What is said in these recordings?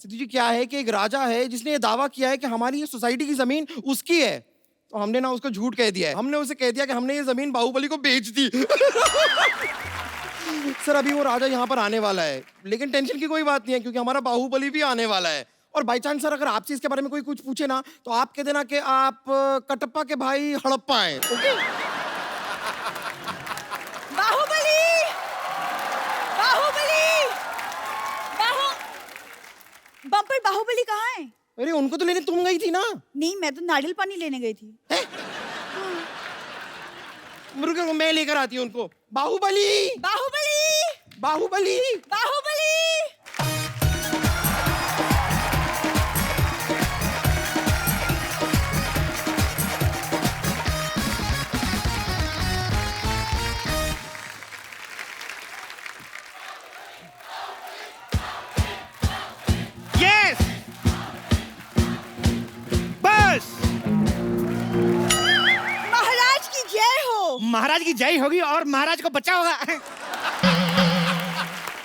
सिद्धू जी क्या है कि एक राजा है जिसने ये दावा किया है कि हमारी ये सोसाइटी की जमीन उसकी है, तो हमने ना उसको झूठ कह दिया है। हमने उसे कह दिया कि हमने ये जमीन बाहुबली को बेच दी। सर अभी वो राजा यहाँ पर आने वाला है, लेकिन टेंशन की कोई बात नहीं है क्योंकि हमारा बाहुबली भी आने वाला है। और बाई चांस सर अगर आपसे इसके बारे में कोई कुछ पूछे ना तो आप कह देना कि आप कटप्पा के भाई हड़प्पा हैं, ओके? बाहुबली, बाहुबली, बम्पर बाहुबली कहाँ है? अरे उनको तो लेने तुम गई थी ना। नहीं, मैं तो नारियल पानी लेने गई थी। रुको मैं लेकर आती हूँ उनको। बाहुबली, बाहुबली, बाहुबली, बाहुबली। यस बस। महाराज की जय हो। महाराज की जय होगी और महाराज को बचा होगा।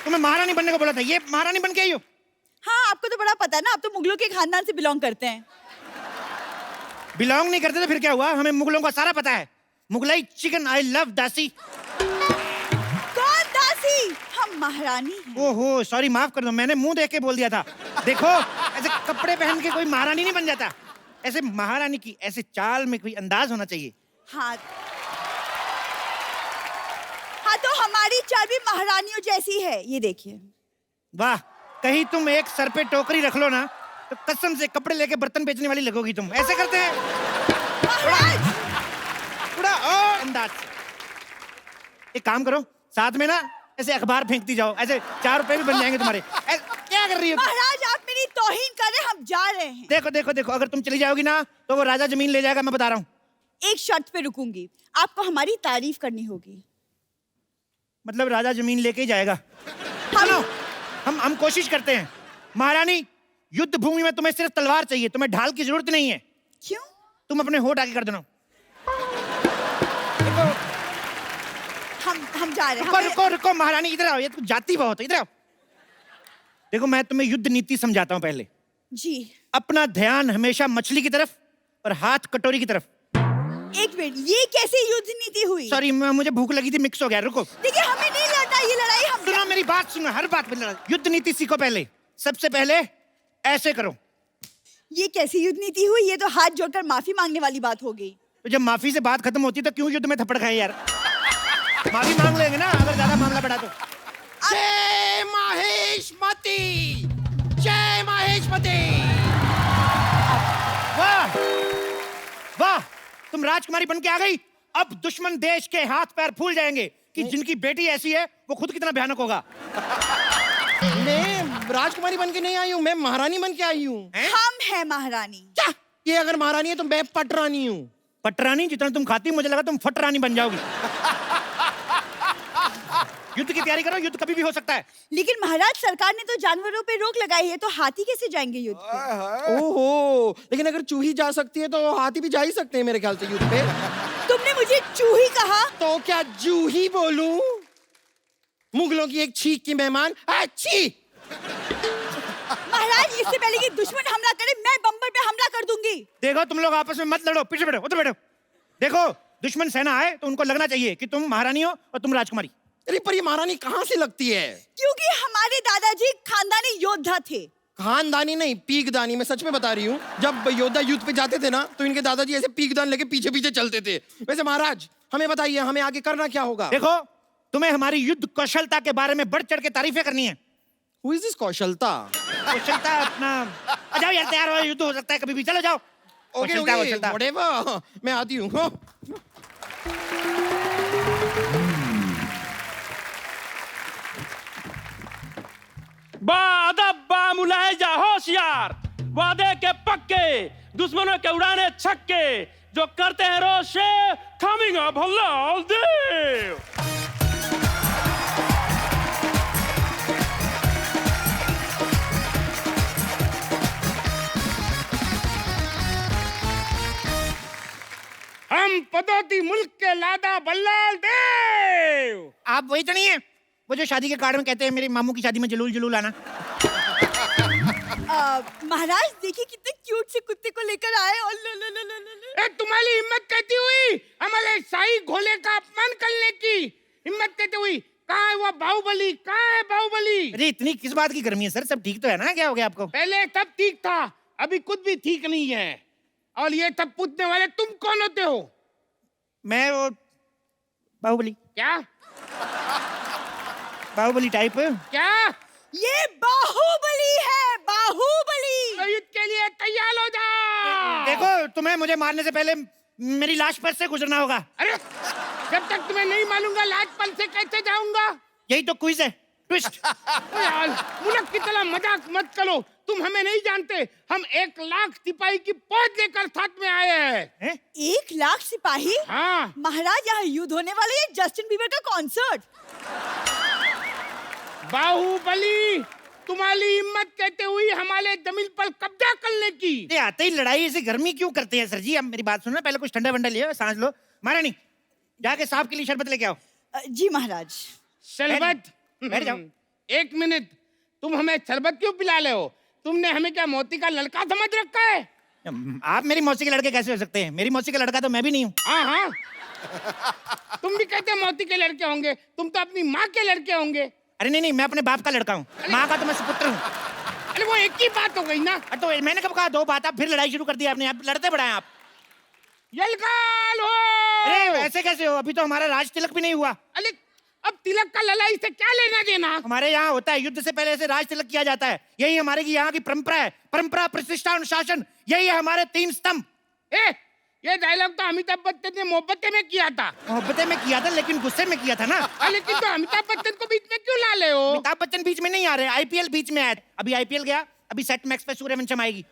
तुम्हें महारानी बनने को बोला था, ये महारानी बन के आई हो। हाँ, आपको तो बड़ा पता है ना, आप तो मुगलों के खानदान से बिलोंग करते हैं। बिलोंग नहीं करते तो फिर क्या हुआ, हमें मुगलों का सारा पता है। मुगलाई चिकन, आई लव दासी। कौन दासी? हम महारानी हैं। ओहो सॉरी, माफ कर दो, मैंने मुंह देख के बोल दिया था। देखो ऐसे कपड़े पहन के कोई महारानी नहीं बन जाता। ऐसे महारानी की ऐसे चाल में कोई अंदाज होना चाहिए। हाँ, हाँ तो हमारी चाल भी महारानियों जैसी है, ये देखिए। वाह, कहीं तुम एक सर पे टोकरी रख लो ना तो कसम से कपड़े लेके बर्तन बेचने वाली लगोगी तुम। ऐसे करते हैं महाराज। थोड़ा और अंदाज से। एक काम करो, साथ में ना ऐसे अखबार फेंकती जाओ, ऐसे 4 रुपए भी बन जाएंगे तुम्हारे। क्या कर रही हो? महाराज आप मेरी तौहीन कर रहे हैं, हम जा रहे हैं। देखो देखो देखो, अगर तुम चली जाओगी ना तो वो राजा जमीन ले जाएगा, मैं बता रहा हूँ। एक शर्त पे रुकूंगी, आपको हमारी तारीफ करनी होगी। मतलब राजा जमीन लेके ही जाएगा? हम हम कोशिश करते हैं। महारानी, युद्ध भूमि में तुम्हें सिर्फ तलवार चाहिए, तुम्हें ढाल की जरूरत नहीं है। क्यों? तुम अपने होठ आगे कर देना। हम जा रहे हैं। रुको रुको रुको महारानी, इधर आओ, ये तो जाती बहुत है, इधर आओ। देखो मैं तुम्हें युद्ध नीति समझाता हूँ पहले। जी। अपना ध्यान हमेशा मछली की तरफ और हाथ कटोरी की तरफ। एक मिनट, ये कैसे युद्ध नीति हुई? सॉरी, मुझे भूख लगी थी, मिक्स हो गया। रुको, देखिए हमें नहीं लड़ना ये लड़ाई। हम सुनो मेरी बात, सुनो, हर बात पे लड़ा। युद्ध नीति सीखो पहले। सबसे पहले ऐसे करो। ये कैसी युद्ध नीति हुई? ये तो हाथ जोड़कर माफी मांगने वाली बात हो गई। तो जब माफी से बात खत्म होती तो क्यों युद्ध में थप्पड़ खाए यार? माफी मांग लेंगे ना अगर ज्यादा मामला बढ़ा तो। जय माहेशमती, जय माहेशमती। वाह वाह, तुम राजकुमारी बन के आ गई। अब दुश्मन देश के हाथ पैर फूल जाएंगे कि जिनकी बेटी ऐसी है वो खुद कितना भयानक होगा। मैं राजकुमारी बन के नहीं आई हूँ, मैं महारानी बन के आई हूँ। हम हैं महारानी। क्या? ये अगर महारानी है तो मैं पटरानी हूँ। पटरानी? जितना तुम खाती मुझे लगा तुम फटरानी बन जाओगी। युद्ध की तैयारी करो, युद्ध कभी भी हो सकता है। लेकिन महाराज सरकार ने तो जानवरों पे रोक लगाई है, तो हाथी कैसे जाएंगे युद्ध पे? ओहो, लेकिन अगर चूही जा सकती है तो हाथी भी जा ही सकते हैं मेरे ख्याल से युद्ध पे। तुमने मुझे चूही कहा? तो क्या जूही बोलूं? मुगलों की एक छींक की मेहमान। अच्छी। महाराज इससे पहले कि दुश्मन हमला करे मैं बम्बर पे हमला कर दूंगी। देखो तुम लोग आपस में मत लड़ो, पीछे बैठो, उधर बैठो। देखो दुश्मन सेना आए तो उनको लगना चाहिए कि तुम महारानी हो और तुम राजकुमारी। अरे पर ये महारानी कहाँ से लगती है? क्योंकि हमारे दादाजी खानदानी योद्धा थे। खानदानी नहीं, पीकदानी। मैं सच में बता रही हूँ, जब योद्धा युद्ध पे जाते थे ना तो इनके दादाजी ऐसे पीकदान लेके पीछे पीछे चलते थे। वैसे महाराज हमें बताइए, हमें आगे करना क्या होगा? देखो तुम्हें हमारी युद्ध कौशलता के बारे में बढ़ चढ़ के तारीफें करनी है। Who is this कौशलता? कौशलता अपना, आ जाओ यार, तैयार हो, युद्ध हो सकता है कभी भी, चलो जाओ। ओके कौशलता, ओके, कौशलता। whatever, मैं आती हूँ। बादब्बा मुलाहिजा होशियार, वादे के पक्के, दुश्मनों के उड़ाने छक्के, जो करते हैं रोशे, कमिंग अप हलाल देव। हम पदोती मुल्क के लादा बल्लाल देव। आप वही तो नहीं है वो जो शादी के कार्ड में कहते हैं मेरे मामू की शादी में जलूल जलूल आना? महाराज देखिए कितने क्यूट से कुत्ते को लेकर आए और लो लो लो लो लो लो। ए, तुम्हारी हिम्मत कहती हुई हमारे शाही घोड़े का अपमान करने की हिम्मत कहती हुई, कहाँ है वो बाहुबली, कहाँ है बाहुबली? अरे इतनी किस बात की गर्मी है सर? सब ठीक तो है ना? क्या हो गया आपको? पहले सब ठीक था, अभी कुछ भी ठीक नहीं है। और ये सब पूछने वाले तुम कौन होते हो? मैं वो बाहुबली। क्या बाहुबली टाइप। क्या? ये बाहुबली है, बाहुबली। तो युद्ध के लिए तैयार हो जाओ। देखो तुम्हें मुझे मारने से पहले मेरी लाश पर से गुजरना होगा। अरे जब तक तुम्हें नहीं मालूंगा लाज पल से कैसे जाऊंगा? यही तो क्विज है, ट्विस्ट। यार मुल्क की तरह मजाक मत करो, तुम हमें नहीं जानते। हम 1 लाख सिपाही की फौज लेकर साथ में आए हैं। 1 लाख सिपाही? हाँ महाराज यहाँ युद्ध होने वाले है, जस्टिन बीबर का कॉन्सर्ट। बाहुबली, तुम्हारी हिम्मत कहते हुई हमारे जमीन पर कब्जा करने की। ये आते ही लड़ाई ऐसी गर्मी क्यों करते हैं सर जी? अब मेरी बात सुनो, पहले कुछ ठंडा वंडा लियो, सांस लो। महारानी जाके साहब के लिए शरबत लेके आओ। जी महाराज। शरबत? बैठ जाओ। 1 मिनट, तुम हमें शरबत क्यों पिला रहे हो? तुमने हमें क्या मोती का लड़का समझ रखा है? आप मेरी मौसी के लड़के कैसे हो सकते हैं? मेरी मौसी का लड़का तो मैं भी नहीं हूँ। हाँ हाँ तुम भी कहते मोती के लड़के होंगे, तुम तो अपनी माँ के लड़के होंगे। अरे नहीं नहीं, मैं अपने बाप का लड़का हूँ, माँ का तो मैं सुपुत्र हूँ। अरे वो एक ही बात हो गई ना। तो मैंने कब कहा 2 बात? आप फिर लड़ाई शुरू कर दी आपने। आप लड़ते बड़ा हैं आप। यलगाल हो। अरे ऐसे कैसे हो? अभी तो हमारा राज तिलक भी नहीं हुआ। अरे अब तिलक का लड़ाई से क्या लेना देना? हमारे यहाँ होता है, युद्ध से पहले से राज तिलक किया जाता है। यही हमारे यहाँ की परंपरा है। परंपरा, प्रतिष्ठा, अनुशासन, यही है हमारे 3 स्तंभ। ये डायलॉग तो अमिताभ बच्चन ने मोहब्बतें में किया था। मोहब्बतें में किया था, लेकिन गुस्से में किया था ना। लेकिन तो अमिताभ बच्चन को बीच में क्यों ला ले हो? अमिताभ बच्चन बीच में नहीं आ रहे, आईपीएल बीच में आया। अभी आईपीएल गया, अभी सेट मैक्स पे सूर्यवंशम आएगी।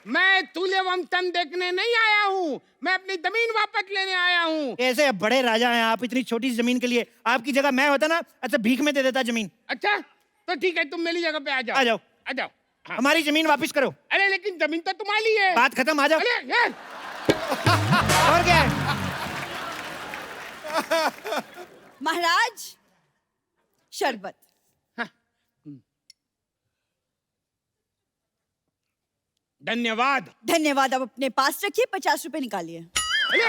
मैं सूर्यवंशम देखने नहीं आया हूँ, मैं अपनी जमीन वापस लेने आया हूँ। ऐसे बड़े राजा हैं आप, इतनी छोटी सी जमीन के लिए। आपकी जगह मैं होता ना, अच्छा भीख में दे देता जमीन। अच्छा तो ठीक है, तुम मेरी जगह पे आ जाओ। आ जाओ। आ जाओ। हाँ। हमारी जमीन वापस करो। अरे लेकिन जमीन तो तुम्हारी है। बात खत्म, आ जाओ। अरे यार और क्या है? महाराज शरबत। धन्यवाद। धन्यवाद। अब अपने पास रखिए, 50 रुपए निकालिए। अरे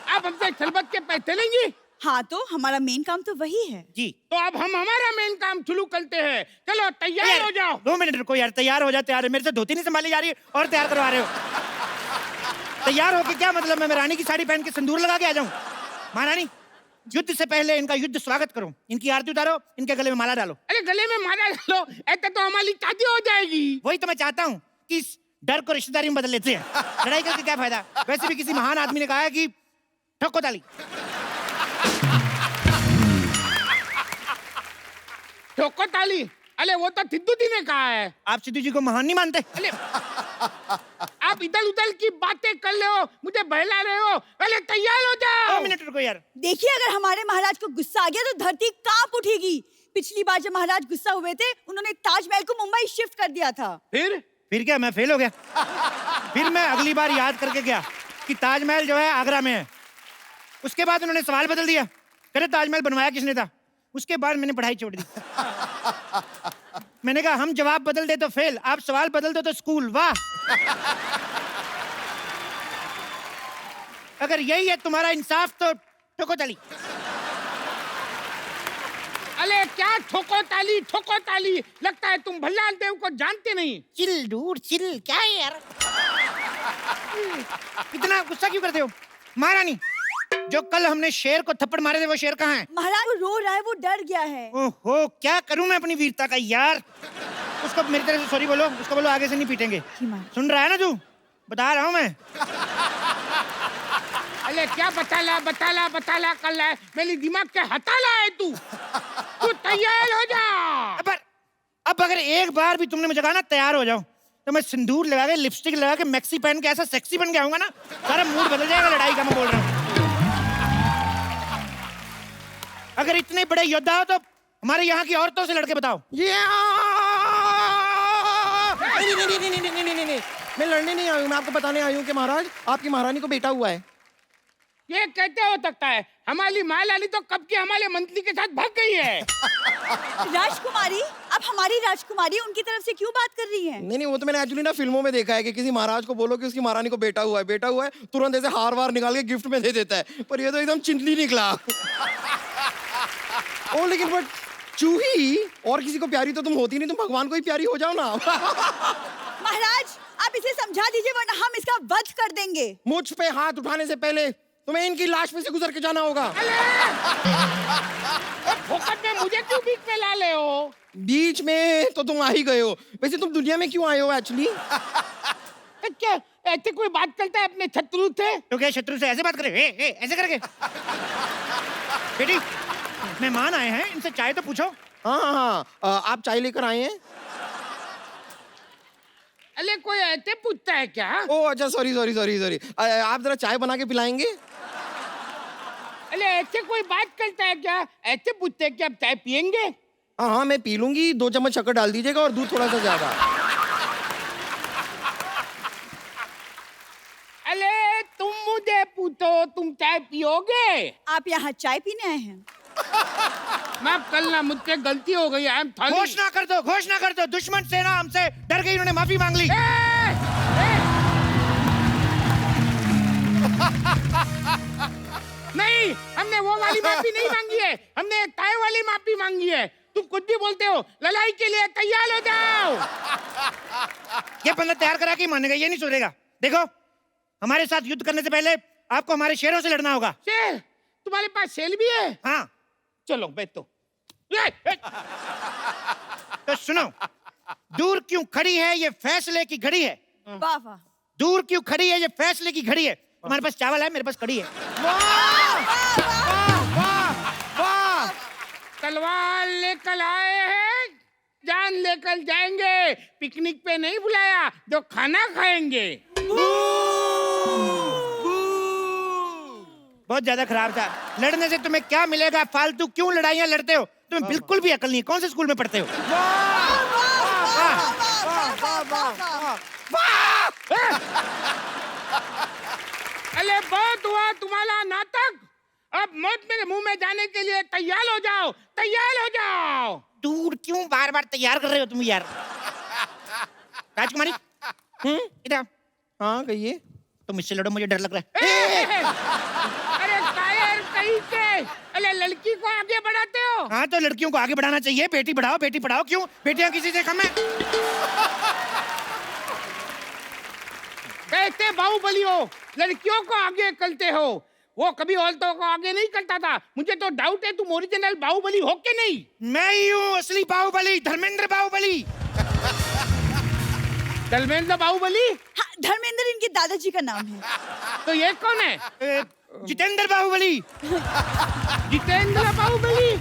आप हमसे शरबत के पैसे लेंगी? हाँ तो हमारा मेन काम तो वही है जी। तो अब हम हमारा मेन काम शुरू करते हैं। चलो तैयार हो जाओ। 2 मिनट रुको यार, तैयार हो जाओ। तैयार है, मेरे से धोती नहीं संभाली जा रही है और तैयार करवा रहे हो। तैयार होके क्या मतलब? मैं रानी की साड़ी पहन के सिंदूर लगा के आ जाऊं? महारानी युद्ध से पहले इनका युद्ध स्वागत करो, इनकी आरती उतारो, इनके गले में माला डालो। अरे गले में माला डालो, ऐसा तो हमारी शादी हो जाएगी। वही तो मैं चाहता हूँ कि इस डर को रिश्तेदारी में बदल लेते हैं। लड़ाई करके क्या फायदा? वैसे भी किसी महान आदमी ने कहा है कि ठोको ताली। ठोको ताली? अरे वो तो सिद्धू जी ने कहा है। आप सिद्धू जी को महान नहीं मानते? अरे आप इधर उधर की बातें कर रहे हो, मुझे बहला रहे हो। पहले तैयार हो जाओ। 2 मिनट रुको यार। देखिए अगर हमारे महाराज को गुस्सा आ गया तो धरती कांप उठेगी। पिछली बार जब महाराज गुस्सा हुए थे, उन्होंने ताजमहल को मुंबई शिफ्ट कर दिया था। फिर क्या मैं फेल हो गया? फिर मैं अगली बार याद करके गया कि ताजमहल जो है आगरा में है। उसके बाद उन्होंने सवाल बदल दिया, कहते ताजमहल बनवाया किसने था? उसके बाद मैंने पढ़ाई छोड़ दी। मैंने कहा हम जवाब बदल दे तो फेल, आप सवाल बदल दो तो स्कूल। वाह! अगर यही है तुम्हारा इंसाफ तो ठोको ताली। अरे क्या ठोको ताली? ठोको ताली लगता है तुम भल्लाल देव को जानते नहीं। चिल डूड चिल, क्या है यार? इतना गुस्सा क्यों करते हो? महारानी जो कल हमने शेर को थप्पड़ मारे थे, वो शेर कहाँ है? महाराज वो रो रहा है, वो डर गया है। ओहो, क्या करूं मैं अपनी वीरता का यार? उसको मेरी तरफ से सॉरी बोलो, उसको बोलो आगे से नहीं पीटेंगे। सुन रहा है ना तू? बता रहा हूं मैं। अरे क्या बता ला कर रहा है? मेरी दिमाग के हटा ला है तू। तू तैयार हो जा। अब अगर एक बार भी तुमने मुझे कहा ना तैयार हो जाओ, तो मैं सिंदूर लगा के, लिपस्टिक लगा के, मैक्सी पहन के ऐसा सेक्सी बन के आऊंगा ना, सारा मूड बदल जाएगा लड़ाई का। मैं बोल रहा हूँ, अगर इतने बड़े योद्धा हो तो हमारे यहाँ की औरतों से लड़के बताओ। नहीं, मैं लड़ने नहीं आई हूँ। मैं आपको बताने आई हूँ कि महाराज आपकी महारानी को बेटा हुआ है। ये कहते हो सकता है हमारी माँ लाली तो कब की हमारे मंत्री के साथ भाग गई है। राजकुमारी, अब हमारी राजकुमारी उनकी तरफ से क्यों बात कर रही है? नहीं, वो तो मैंने एक्चुअली ना फिल्मों में देखा है कि किसी महाराज को बोलो कि उसकी महारानी को बेटा हुआ है, तुरंत ऐसे हार वार निकाल के गिफ्ट में दे देता है। पर ये तो एकदम चिंटली निकला। ओ लेकिन बट चूही और किसी को प्यारी तो तुम होती नहीं, तुम भगवान को ही प्यारी हो जाओ ना। महाराज, आप इसे समझा दीजिए वरना हम इसका वध कर देंगे। मुझ पे हाथ उठाने से पहले तुम्हें इनकी लाश पे से गुजर के जाना होगा। फोकट में मुझे क्यों बीच में ला ले हो? बीच में तो तुम आ ही गए हो। वैसे तुम दुनिया में क्यों आए हो एक्चुअली? क्या ऐसे कोई बात करता है अपने शत्रु से? तो क्या शत्रु से ऐसे बात करे? ऐसे करके? बेटी, मेहमान आए हैं, इनसे चाय तो पूछो। हाँ, आप चाय लेकर आए हैं? अरे कोई ऐसे पूछता है क्या? ओ अच्छा, सॉरी। आप जरा चाय बना के पिलाएंगे? अरे ऐसे कोई बात करता है क्या? ऐसे पूछते हैं कि आप चाय पियेंगे? हाँ, मैं पी लूंगी। 2 चम्मच शक्कर डाल दीजिएगा और दूध थोड़ा सा ज्यादा। अरे तुम मुझे पूछो तुम चाय पियोगे? आप यहाँ चाय पीने आए हैं? माफ करना, मुझसे गलती हो गई। I am sorry. घोषणा कर दो, दुश्मन सेना हमसे डर गई, उन्होंने माफी मांग ली। नहीं, हमने वो वाली माफी नहीं मांगी है, हमने चाय वाली माफी मांगी है। तुम कुछ भी बोलते हो। लड़ाई के लिए तैयार हो जाओ। ये बंदा तैयार करा के मानेगा, ये नहीं सुधरेगा। देखो, हमारे साथ युद्ध करने से पहले आपको हमारे शेरों से लड़ना होगा। शेर? तुम्हारे पास शेर भी है? हाँ, चलो बैठो। तो सुनो, दूर क्यों खड़ी है ये फैसले की घड़ी है। वाह वाह। दूर क्यों खड़ी है ये फैसले की घड़ी है। हमारे पास चावल है, मेरे पास कड़ी है। तलवार लेकर आए हैं, जान लेकर जाएंगे। पिकनिक पे नहीं बुलाया जो खाना खाएंगे। बहुत ज्यादा खराब था। लड़ने से तुम्हें क्या मिलेगा? फालतू क्यों लड़ाइयाँ लड़ते हो? तुम्हें बिल्कुल भी अकल नहीं है। कौन से स्कूल में पढ़ते हो? अरे बहुत हुआ तुम्हारा नाटक। अब मौत मेरे मुंह में जाने के लिए तैयार हो जाओ, तैयार हो जाओ। दूर क्यों बार बार तैयार कर रहे हो तुम यार? राजकुमारी, इधर। हाँ कहिए। तुम इससे लड़ो, मुझे डर लग रहा है। अरे कायर कहीं के, अरे लड़की को आगे बढ़ाते हो। हाँ तो लड़कियों को आगे बढ़ाना चाहिए। बेटी पढ़ाओ। क्यों? बेटियां किसी से कम है? कहते बाहुबली हो, लड़कियों को आगे करते हो। वो कभी औरतों को आगे नहीं करता था। मुझे तो डाउट है तुम ओरिजिनल बाहुबली हो के नहीं। मैं ही हूँ असली बाहुबली, धर्मेंद्र बाहुबली। धर्मेंद्र बाहुबली? हाँ, धर्मेंद्र इनके दादाजी का नाम है। तो ये कौन है? जितेंद्र बाहुबली। जितेंद्र बाहुबली?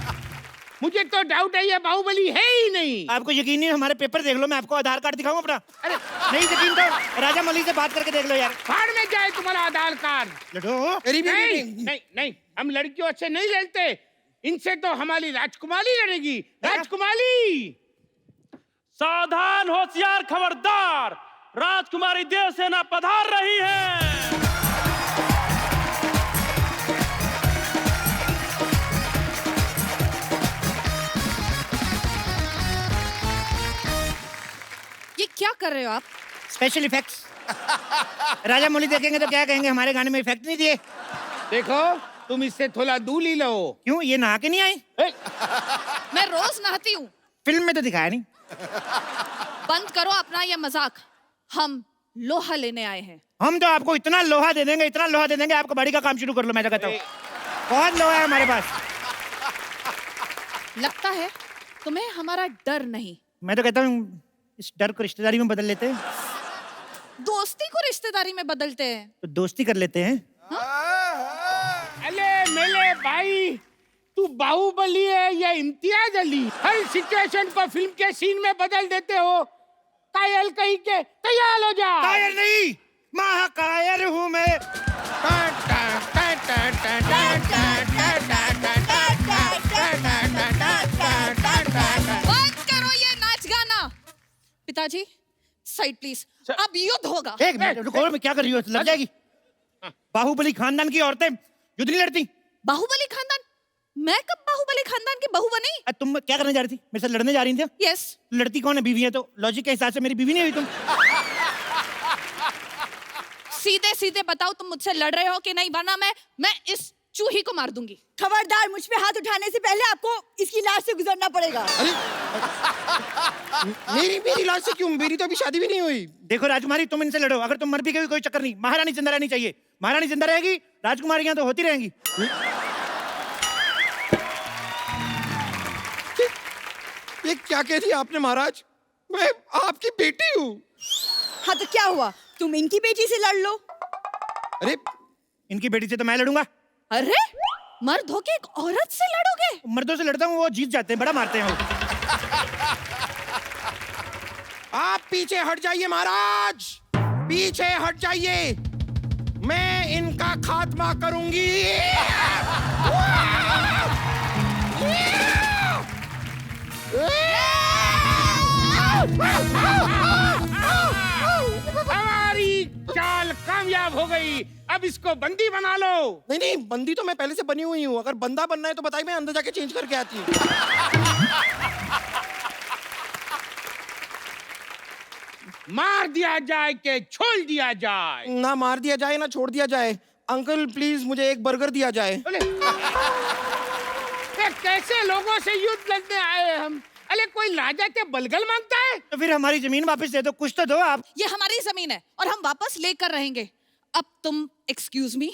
मुझे तो डाउट है ये बाहुबली है ही नहीं। आपको यकीन नहीं? हमारे पेपर देख लो, मैं आपको आधार कार्ड दिखाऊं अपना। अरे नहीं यकीन तो राजा मौली से बात करके देख लो यार। फाड़ में जाए तुम्हारा आधार कार्ड। लड़ो। नहीं, हम लड़कियों से नहीं लड़ते। इनसे तो हमारी राजकुमारी लड़ेगी। राजकुमारी! सावधान, होशियार, खबरदार, राजकुमारी देव सेना पधार रही है। ये क्या कर रहे हो आप? Special effects. राजा मौली देखेंगे तो क्या कहेंगे, हमारे गाने में इफेक्ट नहीं दिए। देखो तुम इससे थोड़ा दूर ही लो। क्यों? ये नहा के नहीं आई? मैं रोज नहाती हूँ। फिल्म में तो दिखाया नहीं। बंद करो अपना ये मजाक। हम लोहा लेने आए हैं। हम तो आपको इतना लोहा दे देंगे, आपको बड़ी का काम शुरू कर लो। मैं तो कहता हूँ बहुत लोहा है हमारे पास। लगता है तुम्हें हमारा डर नहीं। मैं तो कहता हूँ इस डर को रिश्तेदारी में बदल लेते हैं। दोस्ती को रिश्तेदारी में बदलते हैं। तो दोस्ती कर लेते हैं। अरे मेरे भाई, तू बाहुबली है या इम्तियाज अली? हर सिचुएशन को फिल्म के सीन में बदल देते हो। कायल कहीं के, तैयार हो जा। कायर नहीं, महाकायर हूँ मैं। बंद करो ये नाच गाना। पिताजी साइड प्लीज। अब युद्ध होगा। एक मिनट रुको, मैं क्या कर रही हूँ? लग जाएगी। बाहुबली खानदान की औरतें युद्ध नहीं लड़ती? बाहुबली खानदान? मैं कब बाहुबली खानदान की बहू बनी? तुम क्या करने जा रही थी? मेरे साथ लड़ने जा रही थी? यस। लड़ती कौन है? बीवी है तो लॉजिक के हिसाब से मेरी बीवी नहीं हुई तुम? सीधे सीधे बताओ तुम मुझसे लड़ रहे हो कि नहीं, वरना मैं इस चूही को मार दूंगी। खबरदार, मुझ पे हाथ उठाने से पहले आपको इसकी लाश से गुजरना पड़ेगा। अरे मेरी लाश से क्यों? मेरी तो अभी शादी भी नहीं हुई। देखो राजकुमारी, तुम इनसे लड़ो, अगर तुम मर भी गई कोई चक्कर नहीं, महारानी जिंदा रहनी चाहिए। महारानी जिंदा रहेगी, राजकुमारियां तो होती रहेंगी। ये क्या कह दिया आपने महाराज? मैं आपकी बेटी हूँ। हाँ तो क्या हुआ, तुम इनकी बेटी से लड़ लो। अरे इनकी बेटी से तो मैं लड़ूंगा। अरे मर्द होके एक औरत से लड़ोगे? मर्दों से लड़ता हूँ, वो जीत जाते हैं, बड़ा मारते हैं वो। आप पीछे हट जाइए महाराज, पीछे हट जाइए, मैं इनका खात्मा करूंगी। हमारी चाल कामयाब हो गई, अब इसको बंदी बना लो। नहीं नहीं, बंदी तो मैं पहले से बनी हुई हूँ। अगर बंदा बनना है तो बताइए, मैं अंदर जाके चेंज करके आती हूँ। मार दिया जाए के छोड़ दिया जाए? ना मार दिया जाए ना छोड़ दिया जाए। अंकल प्लीज मुझे एक बर्गर दिया जाए। बोले ये कैसे लोगों से युद्ध लड़ने आए हैं हम? अरे कोई राजा के बलगल मांगता है? तो फिर हमारी जमीन वापस दे दो, कुछ तो दो आप। ये हमारी जमीन है और हम वापस लेकर रहेंगे। अब तुम एक्सक्यूज मी,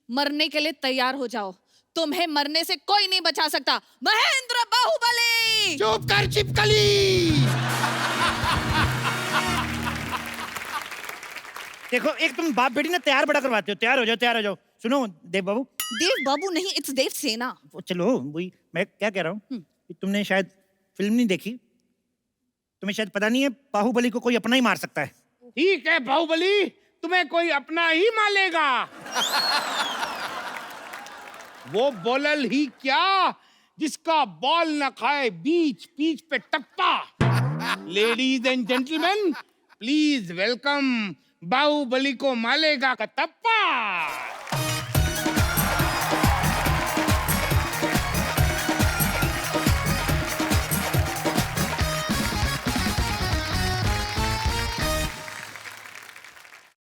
मरने के लिए तैयार हो जाओ। तुम्हें मरने से कोई नहीं बचा सकता। महेंद्र बाहुबली! चुप कर चिपकली। देखो, एक तुम बाप बेटी ना तैयार बड़ा करवाते हो। तैयार हो जाओ, तैयार हो जाओ। सुनो देव बाबू। देव बाबू नहीं, इट्स देव सेना। वो चलो, वही मैं क्या कह रहा हूँ कि तुमने शायद फिल्म नहीं देखी, तुम्हें शायद पता नहीं है बाहुबली को कोई अपना ही मार सकता है। ठीक है बाहुबली, तुम्हें कोई अपना ही मारेगा। वो बोलल ही क्या जिसका बॉल न खाए बीच बीच पे टप्पा। Ladies and gentleman, please welcome Baahubali को मालेगा का तप्पा।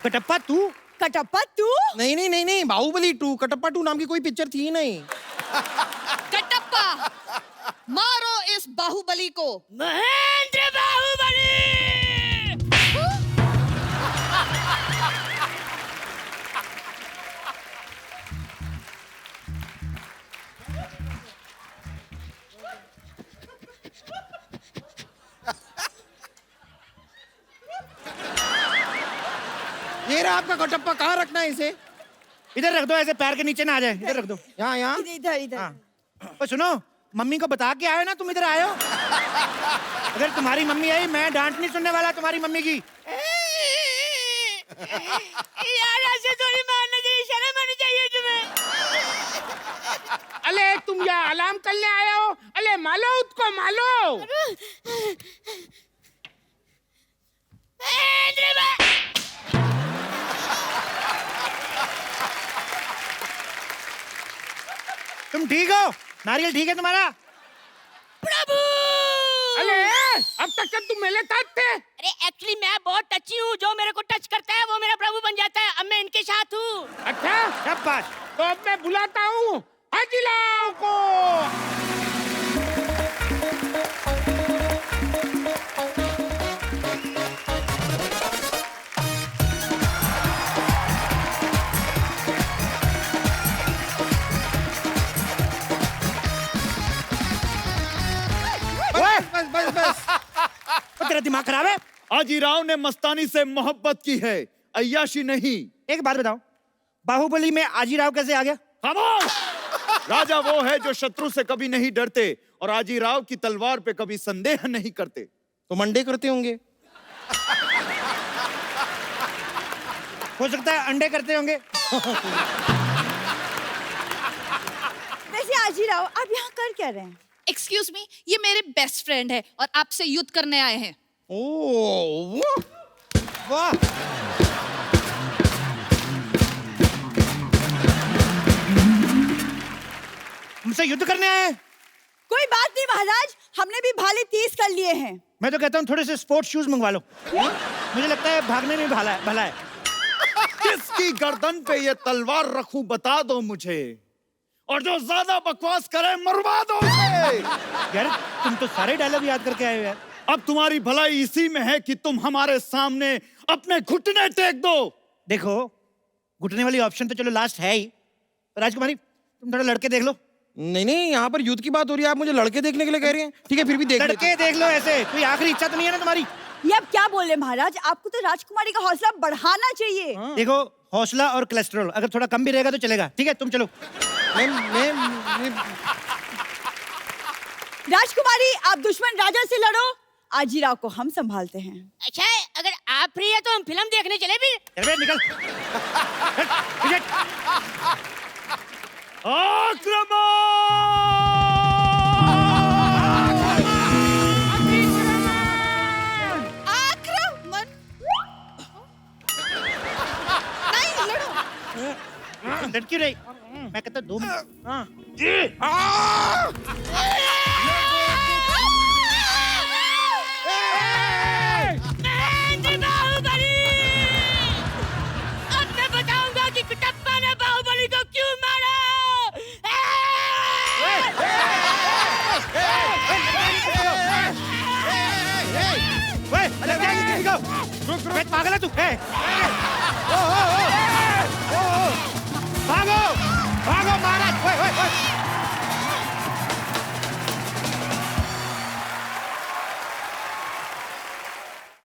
कटप्पा तू? कटप्पा तू? नहीं नहीं नहीं नहीं, बाहुबली 2, कटप्पा 2 नाम की कोई पिक्चर थी ही नहीं। कटप्पा, मारो इस बाहुबली को। महेंद्र बाहुबली! ये रहा आपका कटप्पा। कहाँ रखना है इसे? इधर रख दो, ऐसे पैर के नीचे ना आ जाए। इधर रख दो। यहाँ यहाँ। इधर इधर। हाँ। और सुनो, मम्मी को बता के आयो ना तुम इधर आए हो। अगर तुम्हारी मम्मी आई, मैं डांट नहीं सुनने वाला तुम्हारी मम्मी की। यार ऐसे थोड़ी मारना चाहिए, शर्म आनी चाहिए तुम्हें। अले तुम यहाँ अलार्म करने आए हो? अले मालो उसको, मालो। तुम ठीक हो? नारियल ठीक है तुम्हारा? प्रभु! अले अब तक तो तुम मेरे साथ थे। अरे एक्चुअली मैं बहुत टची हूँ, जो मेरे को टच करता है वो मेरा प्रभु बन जाता है। अब मैं इनके साथ हूँ। अच्छा, शाबाश। तो अब मैं बुलाता हूँ हाजिलाओ को। बस बस बस। तो तेरा दिमाग खराब है? आजीराव ने मस्तानी से मोहब्बत की है, अय्याशी नहीं। एक बात बताओ, बाहुबली में आजीराव कैसे आ गया? खामोश! राजा वो है जो शत्रु से कभी नहीं डरते और आजीराव की तलवार पे कभी संदेह नहीं करते। तो मंडे करते होंगे। हो सकता है अंडे करते होंगे। वैसे आजीराव, आप यहाँ कर क्या रहे हैं? एक्सक्यूज मी, ये मेरे बेस्ट फ्रेंड है और आपसे युद्ध करने आए हैं। ओह वाह वाह। हमसे युद्ध करने आए हैं? कोई बात नहीं महाराज, हमने भी भाले 30 कर लिए हैं। मैं तो कहता हूँ थोड़े से स्पोर्ट्स शूज मंगवा लो। मुझे लगता है भागने में भला है। किसकी गर्दन पे ये तलवार रखूं बता दो मुझे, और जो ज्यादा बकवास करे मरवा दो उसे। यार तुम तो सारे डायलॉग याद करके आए हो यार। अब तुम्हारी भलाई इसी में है कि तुम हमारे सामने अपने घुटने टेक दो। देखो घुटने वाली ऑप्शन तो चलो लास्ट है ही, राजकुमारी तुम थोड़ा लड़के देख लो। नहीं नहीं, यहाँ पर युद्ध की बात हो रही है, आप मुझे लड़के देखने के लिए कह रही हैं? ठीक है, फिर भी देख लेते लड़के हैं। देख लो, ऐसे कोई आखिरी इच्छा तो नहीं है ना तुम्हारी? ये आप क्या बोल रहे हैं महाराज, आपको तो राजकुमारी का हौसला बढ़ाना चाहिए। देखो हौसला और कोलेस्ट्रॉल अगर थोड़ा कम भी रहेगा तो चलेगा। ठीक है तुम चलो। मैं राजकुमारी आप दुश्मन राजा से लड़ो, आजीराव को हम संभालते हैं। अच्छा अगर आप फ्री है तो हम फिल्म देखने चले फिर। चल बे, निकल। आक्रमण। नहीं लड़ो। लड़की रही, मैं कहता 2 मिनट। हाँ महेंद्र बाहुबली, अब मैं बताऊंगा कि कटप्पा ने बाहुबली को क्यों मारा। पागल है तू?